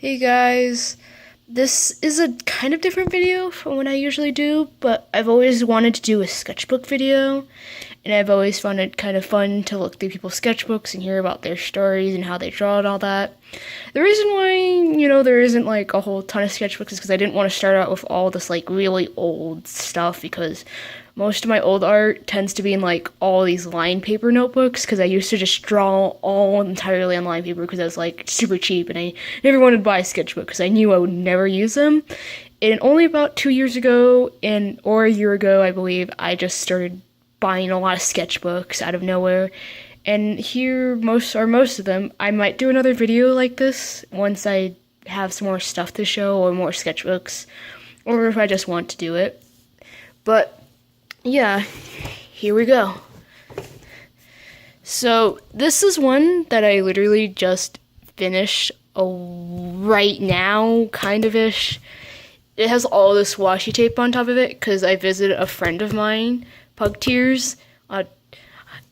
Hey guys, this is a kind of different video from what I usually do, but I've always wanted to do a sketchbook video, and I've always found it kind of fun to look through people's sketchbooks and hear about their stories and how they draw and all that. The reason why, there isn't like a whole ton of sketchbooks is because I didn't want to start out with all this like really old stuff, because most of my old art tends to be in like all these line paper notebooks, because I used to just draw all entirely on line paper because I was like super cheap, and I never wanted to buy a sketchbook because I knew I would never use them. And only about 2 years ago, or a year ago, I believe, I just started buying a lot of sketchbooks out of nowhere. And here most of them. I might do another video like this once I have some more stuff to show or more sketchbooks, or if I just want to do it. But yeah, here we go. So this is one that I literally just finished right now, kind of ish. It has all this washi tape on top of it because I visited a friend of mine, Pug Tears,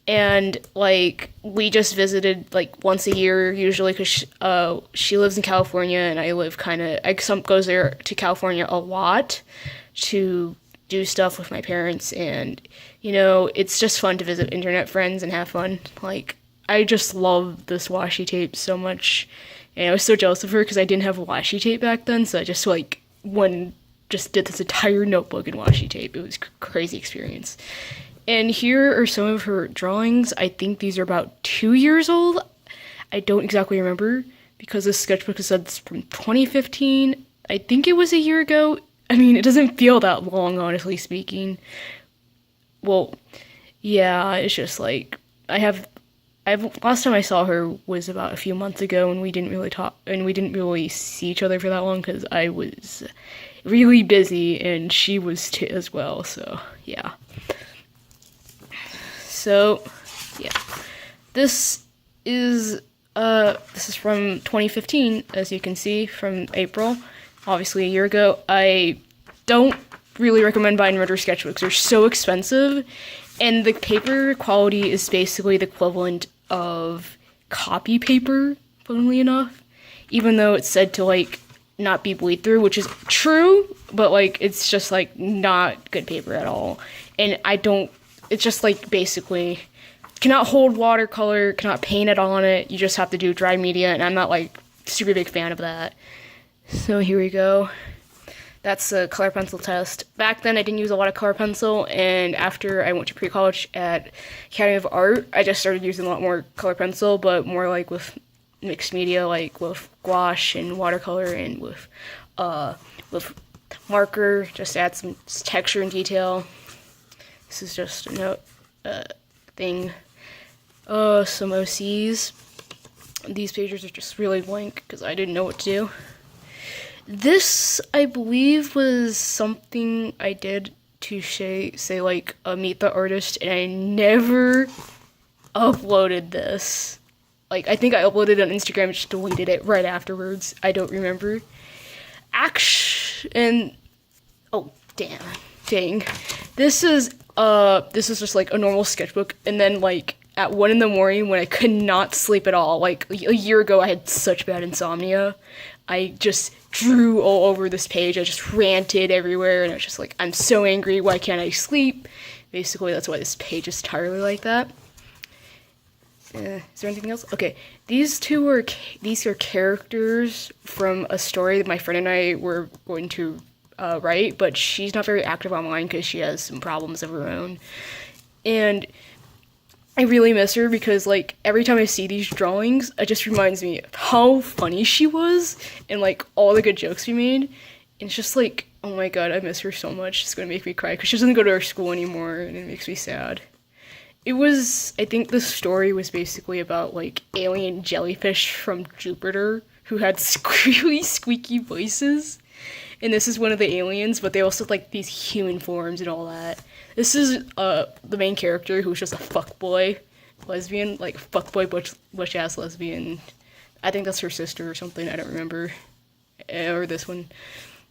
and like we just visited like once a year usually, because she lives in California and I live goes there to California a lot to do stuff with my parents, and it's just fun to visit internet friends and have fun. Like, I just love this washi tape so much, and I was so jealous of her because I didn't have washi tape back then, so I just did this entire notebook in washi tape. It was a crazy experience. And here are some of her drawings. I think these are about 2 years old. I don't exactly remember because this sketchbook is from 2015. I think it was a year ago. I mean, it doesn't feel that long, honestly speaking. Well, yeah, it's just like, last time I saw her was about a few months ago, and we didn't really talk, and we didn't really see each other for that long, because I was really busy, and she was too as well, so, yeah. So, yeah. This is from 2015, as you can see, from April. Obviously a year ago. I don't really recommend buying Ritter sketchbooks. They're so expensive, and the paper quality is basically the equivalent of copy paper, funnily enough, even though it's said to like not be bleed through, which is true, but like it's just like not good paper at all. And it's just like basically cannot hold watercolor, cannot paint it on it. You just have to do dry media, and I'm not like super big fan of that. So here we go. That's a color pencil test. Back then I didn't use a lot of color pencil, and after I went to pre-college at Academy of Art, I just started using a lot more color pencil, but more like with mixed media, like with gouache and watercolor, and with marker, just to add some texture and detail. This is just a note thing. Some OCs. These pages are just really blank because I didn't know what to do. This, I believe, was something I did to say like, meet the artist, and I never uploaded this. Like, I think I uploaded it on Instagram and just deleted it right afterwards. I don't remember. Oh, dang. This is just like a normal sketchbook, and then like at 1 a.m. when I could not sleep at all, like a year ago I had such bad insomnia, I just drew all over this page. I just ranted everywhere, and I was just like, I'm so angry, why can't I sleep? Basically, that's why this page is entirely like that. Is there anything else? Okay, these are characters from a story that my friend and I were going to write, but she's not very active online because she has some problems of her own. And I really miss her because, like, every time I see these drawings, it just reminds me of how funny she was and, like, all the good jokes we made. And it's just like, oh my god, I miss her so much. It's gonna make me cry because she doesn't go to our school anymore, and it makes me sad. I think the story was basically about, like, alien jellyfish from Jupiter who had really squeaky voices. And this is one of the aliens, but they also had, like, these human forms and all that. This is the main character, who's just a fuckboy lesbian, like fuckboy butch-ass lesbian. I think that's her sister or something, I don't remember. Or this one.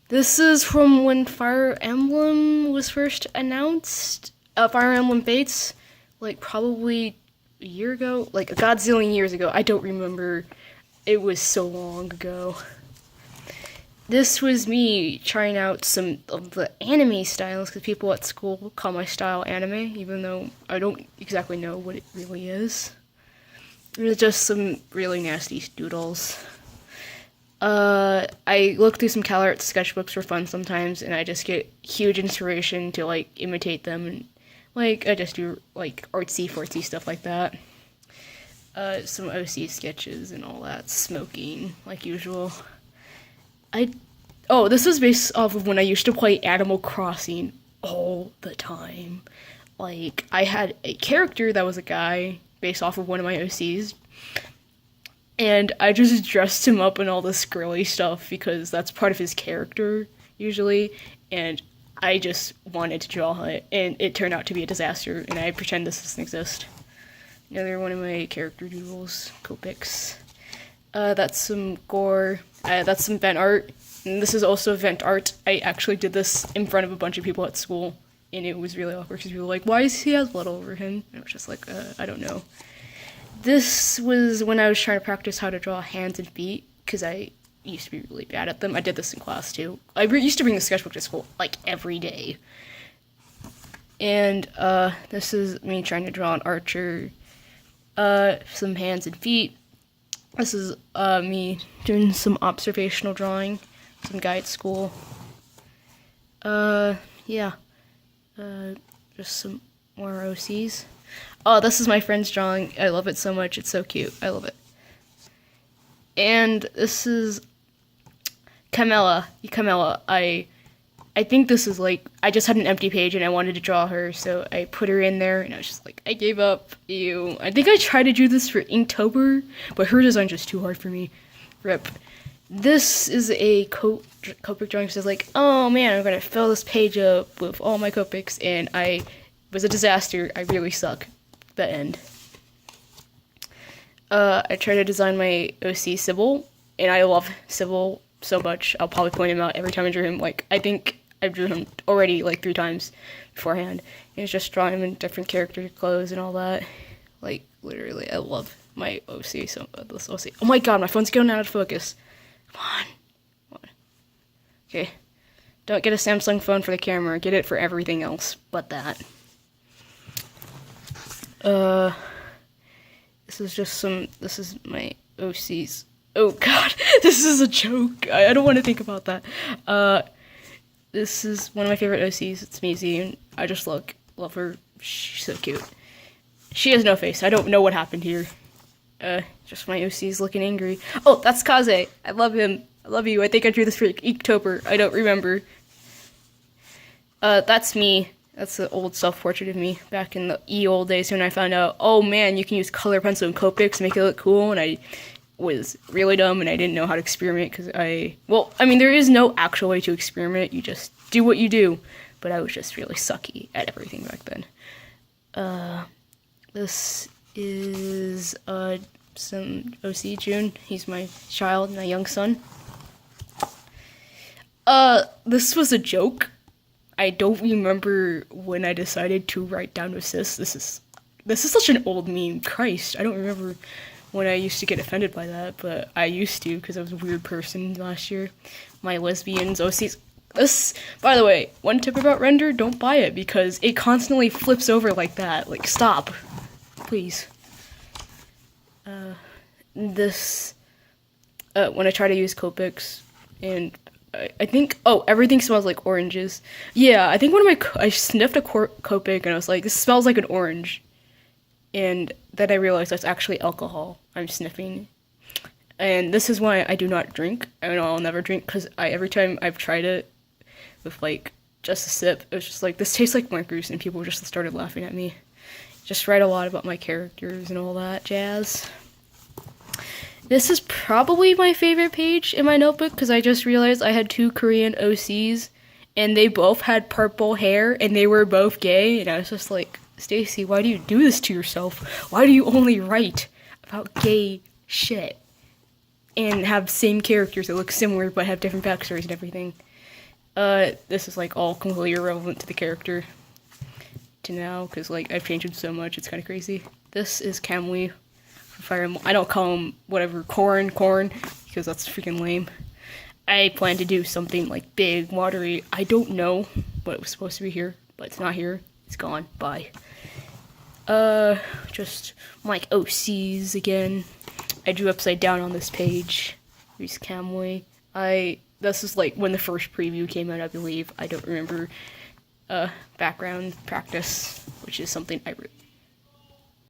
This is from when Fire Emblem was first announced. Fire Emblem Fates, like probably a year ago, like a godzillion years ago. I don't remember. It was so long ago. this was me trying out some of the anime styles because people at school call my style anime, even though I don't exactly know what it really is. There's just some really nasty doodles. I look through some CalArts sketchbooks for fun sometimes, and I just get huge inspiration to like imitate them, and like I just do like artsy fartsy stuff like that. Some OC sketches and all that, smoking like usual. This is based off of when I used to play Animal Crossing all the time. Like, I had a character that was a guy based off of one of my OCs, and I just dressed him up in all this girly stuff because that's part of his character, usually, and I just wanted to draw it, and it turned out to be a disaster, and I pretend this doesn't exist. Another one of my character doodles, Copics. That's some gore. That's some vent art. And this is also vent art. I actually did this in front of a bunch of people at school, and it was really awkward because people were like, why does he have blood all over him? And I was just like, I don't know. This was when I was trying to practice how to draw hands and feet, because I used to be really bad at them. I did this in class, too. I used to bring the sketchbook to school, like, every day. And, this is me trying to draw an archer. Some hands and feet. This is me doing some observational drawing. Some guy at school. Yeah. Just some more OCs. Oh, this is my friend's drawing. I love it so much. It's so cute. I love it. And this is Camilla. I think this is like, I just had an empty page and I wanted to draw her, so I put her in there, and I was just like, I gave up. Ew. I think I tried to do this for Inktober, but her design's just too hard for me. Rip. This is a Copic drawing. Says like, oh man, I'm gonna fill this page up with all my Copics, and I was a disaster. I really suck. The end. I tried to design my OC Sybil, and I love Sybil so much. I'll probably point him out every time I drew him. Like, I think I drew him already like 3 times beforehand. And it's just drawing him in different character clothes and all that. Like, literally, I love my OC so this OC. Oh my god, my phone's going out of focus. Come on. Okay. Don't get a Samsung phone for the camera. Get it for everything else but that. This is my OCs. Oh god, this is a joke. I don't want to think about that. This is one of my favorite OCs. It's Maisie, and I just love her. She's so cute. She has no face. I don't know what happened here. Just my OCs looking angry. Oh, that's Kaze. I love him. I love you. I think I drew this for Inktober. I don't remember. That's me. That's the old self-portrait of me back in the old days when I found out, oh man, you can use color pencil and Copics to make it look cool, and I was really dumb and I didn't know how to experiment because there is no actual way to experiment. You just do what you do, but I was just really sucky at everything back then. This is some OC June. He's my child, my young son. This was a joke. I don't remember when I decided to write down assist. This is such an old meme. Christ, I don't remember when I used to get offended by that, but I used to because I was a weird person last year. My lesbians, OCs. This, by the way, one tip about render, don't buy it because it constantly flips over like that. Like, stop. Please. When I try to use Copics, and I think, everything smells like oranges. Yeah, I think I sniffed a Copic and I was like, this smells like an orange. And then I realized that's actually alcohol I'm sniffing. And this is why I do not drink. I know I'll never drink because every time I've tried it with like just a sip, it was just like, this tastes like markers, and people just started laughing at me. Just write a lot about my characters and all that jazz. This is probably my favorite page in my notebook because I just realized I had 2 Korean OCs and they both had purple hair and they were both gay, and I was just like, Stacy, why do you do this to yourself? Why do you only write about gay shit and have same characters that look similar but have different backstories and everything? This is like all completely irrelevant to the character to now because like I've changed him so much, it's kind of crazy. This is Camly. Fire Emblem. I don't call him whatever corn because that's freaking lame. I plan to do something like big, watery. I don't know what was supposed to be here, but it's not here. It's gone. Bye. Just like OCs again. I drew upside down on this page. Here's Camway. This is like when the first preview came out, I believe. I don't remember. Background practice, which is something I